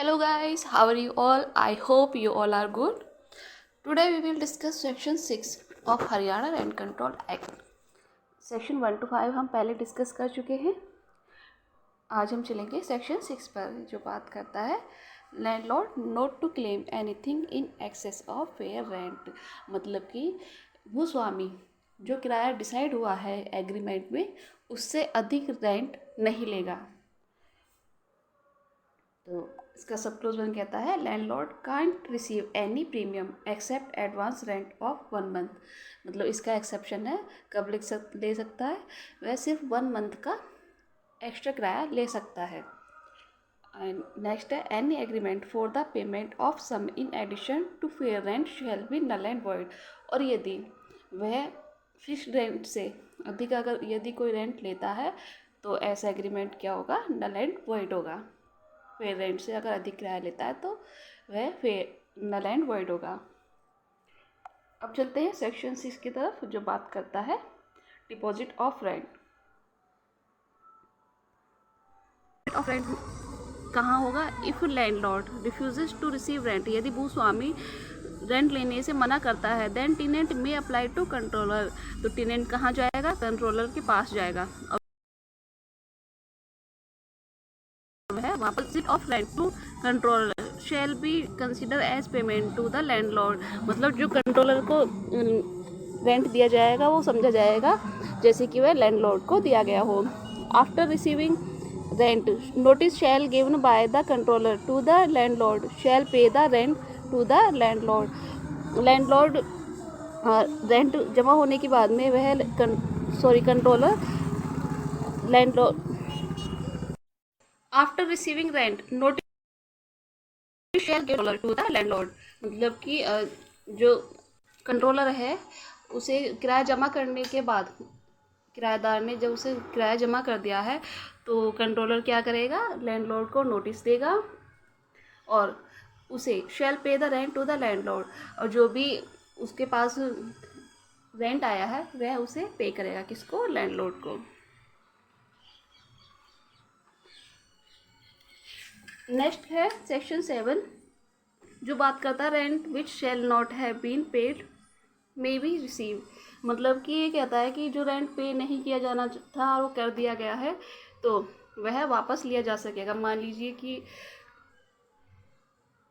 Hello guys, how are you all? I hope you all are good. Today we will discuss section 6 of Haryana Rent Control Act. Section 1 to 5 हम पहले discuss कर चुके हैं. आज हम चलेंगे section 6 पर जो बात करता है landlord not to claim anything in excess of fair rent. मतलब कि भूस्वामी जो किराया डिसाइड हुआ है एग्रीमेंट में उससे अधिक रेंट नहीं लेगा. तो इसका सब क्लोज वन कहता है landlord can't receive any premium except advance rent of 1 month. मतलब इसका एक्सेप्शन है, कब ले सकता है, वह सिर्फ 1 मंथ का एक्स्ट्रा किराया ले सकता है. एंड नेक्स्ट है any agreement for the payment of sum in addition to fair rent shall be null and void. और यदि वह फिक्स्ड रेंट से अधिक अगर यदि कोई रेंट लेता है तो ऐसा एग्रीमेंट क्या होगा, नल एंड वॉइड होगा. फेयर रेंट से अगर अधिक किराया लेता है तो वह फेयर नल एंड वॉइड होगा. अब चलते हैं सेक्शन 6 की तरफ जो बात करता है deposit of rent. Of rent कहाँ होगा? If landlord refuses to receive rent, यदि भूस्वामी रेंट लेने से मना करता है, then tenant may apply to controller. तो टेनेंट कहाँ जाएगा? कंट्रोलर के पास जाएगा. है वापस of rent to controller shall be consider as payment to the landlord. मतलब जो कंट्रोलर को रेंट दिया जाएगा वो समझा जाएगा जैसे कि वह लैंडलॉर्ड को दिया गया हो. After receiving rent notice shall given by the controller to the landlord shall pay the rent to the landlord. Landlord rent जमा होने के बाद में वह controller landlord after receiving rent notice shall given to the landlord. मतलब कि जो controller है उसे किराया जमा करने के बाद किराएदार ने जब उसे किराया जमा कर दिया है तो कंट्रोलर क्या करेगा, लैंडलॉर्ड को नोटिस देगा और उसे shall pay the rent to the landlord. और जो भी उसके पास रेंट आया है वह उसे पे करेगा. किसको? लैंडलॉर्ड को. नेक्स्ट है सेक्शन 7 जो बात करता है rent which shall not have been paid may be receive. मतलब कि ये कहता है कि जो रेंट पे नहीं किया जाना था और वो कर दिया गया है तो वह वापस लिया जा सकेगा. मान लीजिए कि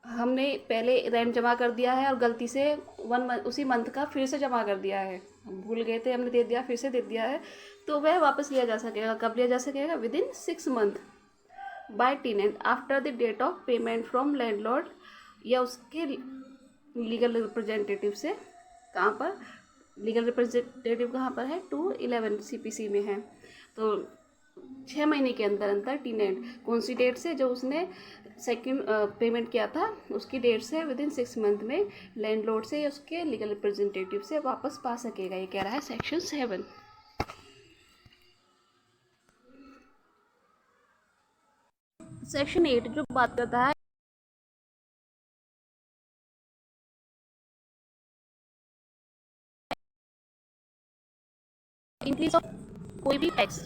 हमने पहले रेंट जमा कर दिया है और गलती से 1 मंथ उसी मंथ का फिर से जमा कर दिया है, हम भूल गए थे, हमने दे दिया, फिर से दे दिया है, तो वह वापस लिया जा सकेगा. कब लिया जा सकेगा? Within 6 month by tenant after the date of payment from landlord या उसके लीगल रिप्रेजेंटेटिव से. कहाँ पर लीगल रिप्रेजेंटेटिव कहाँ पर है? 211 CPC में है. तो 6 महीने के अंदर अंदर टेनेंट कौन सी डेट से, जो उसने सेकंड पेमेंट किया था उसकी डेट से विद इन 6 मंथ में लैंडलॉर्ड से या उसके लीगल रिप्रेजेंटेटिव से वापस पा सकेगा. ये कह रहा है सेक्शन 7. सेक्शन 8 जो बात करता है इंक्रीज ऑफ कोई भी टैक्स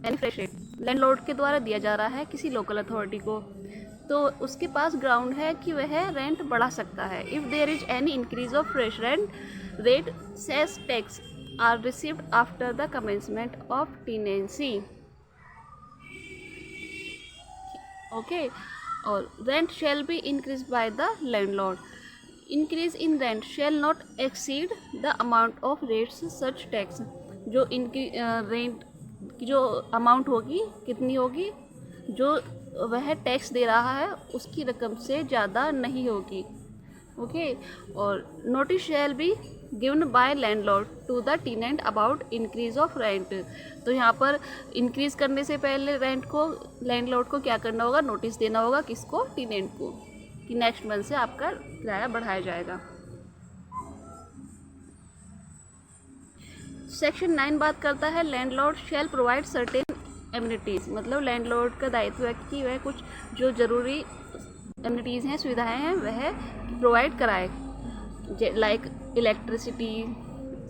यानी फ्रेश रेट लैंडलॉर्ड के द्वारा दिया जा रहा है किसी लोकल अथॉरिटी को, तो उसके पास ग्राउंड है कि वह रेंट बढ़ा सकता है. If there is any increase of fresh rent rate cess tax are received after the commencement of tenancy. Okay. और rent shall be increase by the landlord. Increase in rent shall not exceed the amount of rates such tax. जो इनकी rent की जो amount होगी कितनी होगी, जो वह टैक्स दे रहा है उसकी रकम से ज़्यादा नहीं होगी. ओके. और notice shall be given by landlord to the tenant about increase of rent. तो यहाँ पर इंक्रीज करने से पहले रेंट को लैंडलॉर्ड को क्या करना होगा? नोटिस देना होगा. किसको? टेनेंट को, कि नेक्स्ट मंथ से आपका किराया बढ़ाया जाएगा. सेक्शन 9 बात करता है लैंडलॉर्ड शैल प्रोवाइड सर्टेन एमिनिटीज़. मतलब लैंडलॉर्ड का दायित्व है कि वह कुछ जो ज़रूरी एमिनिटीज़ हैं, सुविधाएं हैं, वह प्रोवाइड कराए. Like electricity,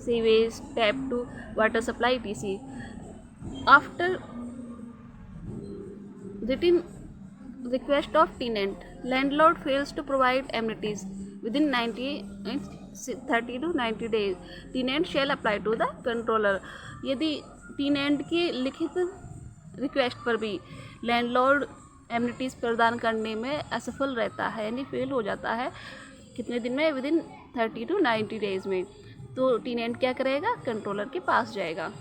sewage, tap to water supply, TC. After written request of tenant, landlord fails to provide amenities within 30 to 90 days, tenant shall apply to the controller. यदि टेनेंट की लिखित रिक्वेस्ट पर भी लैंडलॉर्ड एमिनिटीज़ प्रदान करने में असफल रहता है, यानी फेल हो जाता है, कितने दिन में, विदिन 30 to 90 डेज में, तो टेनेंट क्या करेगा, कंट्रोलर के पास जाएगा.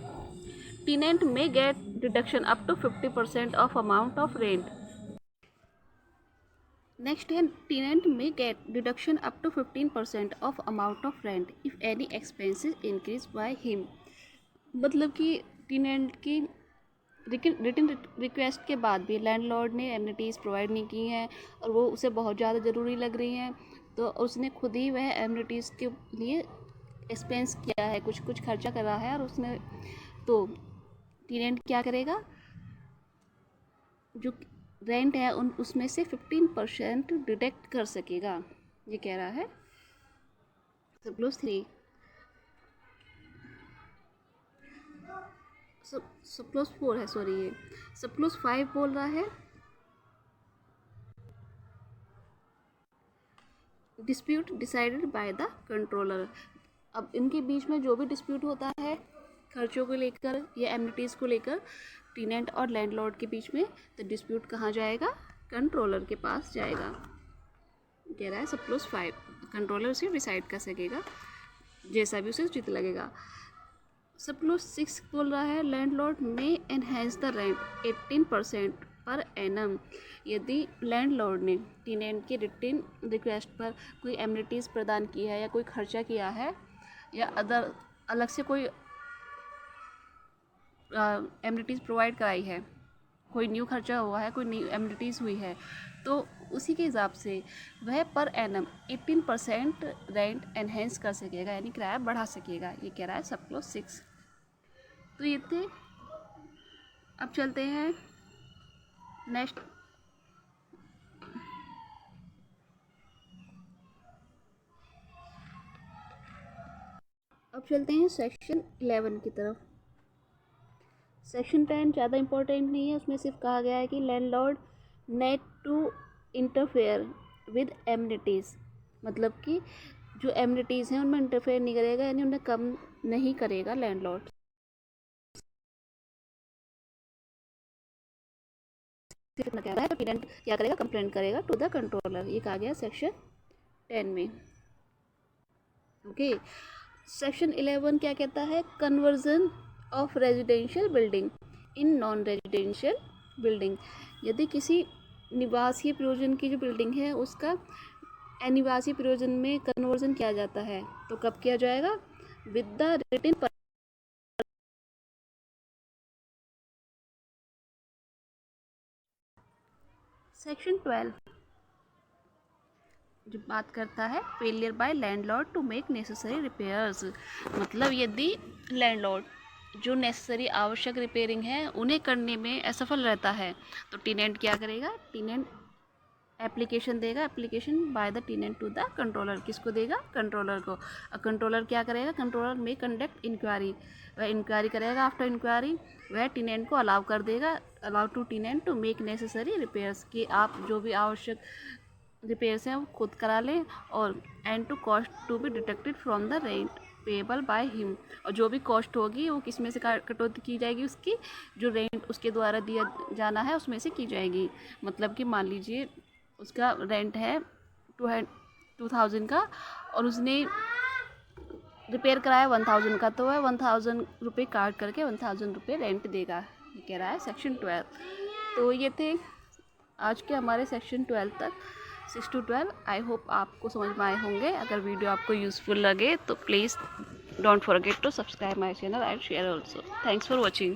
Tenant may get deduction up to 50% of amount of rent. Next है, tenant may get deduction up to 15% of amount of rent if any expenses increased by him. मतलब कि टेनेंट की रिटन रिक्वेस्ट के बाद भी लैंडलॉर्ड ने amenities provide नहीं की हैं और वो उसे बहुत ज़्यादा ज़रूरी लग रही हैं, तो उसने खुद ही वह एमिनिटीज़ के लिए एक्सपेंस किया है, कुछ खर्चा करा है, और उसने, तो टेनेंट क्या करेगा, जो रेंट है उसमें से 15% डिडक्ट कर सकेगा. ये कह रहा है सप्लोज 3. सप्लोज 4 है, सॉरी, ये सप्लोज 5 बोल रहा है dispute decided by the controller. अब इनके बीच में जो भी डिस्प्यूट होता है खर्चों को लेकर या एमिनिटीज़ को लेकर टेनेंट और लैंडलॉर्ड के बीच में, तो डिस्प्यूट कहाँ जाएगा, कंट्रोलर के पास जाएगा. कह रहा है सप्लोज 5, कंट्रोलर उसे डिसाइड कर सकेगा जैसा भी उसे उचित लगेगा. सप्लोज 6 बोल रहा है लैंडलॉर्ड में enhance the rent 18% per annum. यदि लैंडलॉर्ड ने टेनेंट की रिटन रिक्वेस्ट पर कोई एमिनिटीज़ प्रदान की है या कोई खर्चा किया है या अदर अलग से कोई एमिनिटीज़ प्रोवाइड कराई है, कोई न्यू खर्चा हुआ है, कोई न्यू एमिनिटीज़ हुई है, तो उसी के हिसाब से वह पर एनम 18% रेंट एनहेंस कर सकेगा, यानी किराया बढ़ा सकेगा. ये कह रहा है सप्लोज 6. तो ये थे. अब चलते हैं नेक्स्ट. अब चलते हैं सेक्शन 11 की तरफ. सेक्शन 10 ज़्यादा इम्पोर्टेंट नहीं है, उसमें सिर्फ कहा गया है कि landlord not to interfere with amenities, मतलब कि जो एमिनिटीज़ हैं उनमें इंटरफेयर नहीं करेगा, यानी उन्हें कम नहीं करेगा लैंडलॉर्ड. क्या है, टेनेंट क्या करेगा, कंप्लेंट करेगा टू द कंट्रोलर. ये कहा गया सेक्शन 10 में. ओके. सेक्शन 11 क्या कहता है, conversion of residential building in non residential building. यदि किसी निवासीय प्रयोजन की जो बिल्डिंग है उसका अनिवासी प्रयोजन में कन्वर्जन किया जाता है, तो कब किया जाएगा, विद द रिटन. सेक्शन 12 जो बात करता है failure by landlord to make necessary repairs. मतलब यदि लैंडलॉर्ड जो नेसेसरी आवश्यक रिपेयरिंग है उन्हें करने में असफल रहता है, तो टेनेंट क्या करेगा, टेनेंट एप्लीकेशन देगा, application by the tenant to the controller. किसको देगा, कंट्रोलर को. कंट्रोलर क्या करेगा, कंट्रोलर में कंडक्ट इंक्वायरी, वह इंक्वायरी करेगा. आफ्टर इंक्वायरी वह टेनेंट को अलाउ कर देगा, allow to tenant to make necessary repairs, कि आप जो भी आवश्यक रिपेयर्स हैं वो खुद करा लें, और and to cost to be deducted from the rent payable by him. और जो भी कॉस्ट होगी वो किस में से कटौती की जाएगी, उसकी जो रेंट उसके द्वारा दिया जाना है उसमें से की जाएगी. मतलब कि मान लीजिए उसका रेंट है 2000 का और उसने रिपेयर कराया 1000 का, तो वह 1000 रुपये काट करके 1000 रुपये रेंट देगा. ये कह रहा है सेक्शन 12. तो ये थे आज के हमारे सेक्शन 12 तक, 6 to 12. आई होप आपको समझ में आए होंगे. अगर वीडियो आपको यूज़फुल लगे तो please don't forget to subscribe my channel and share also. Thanks for watching.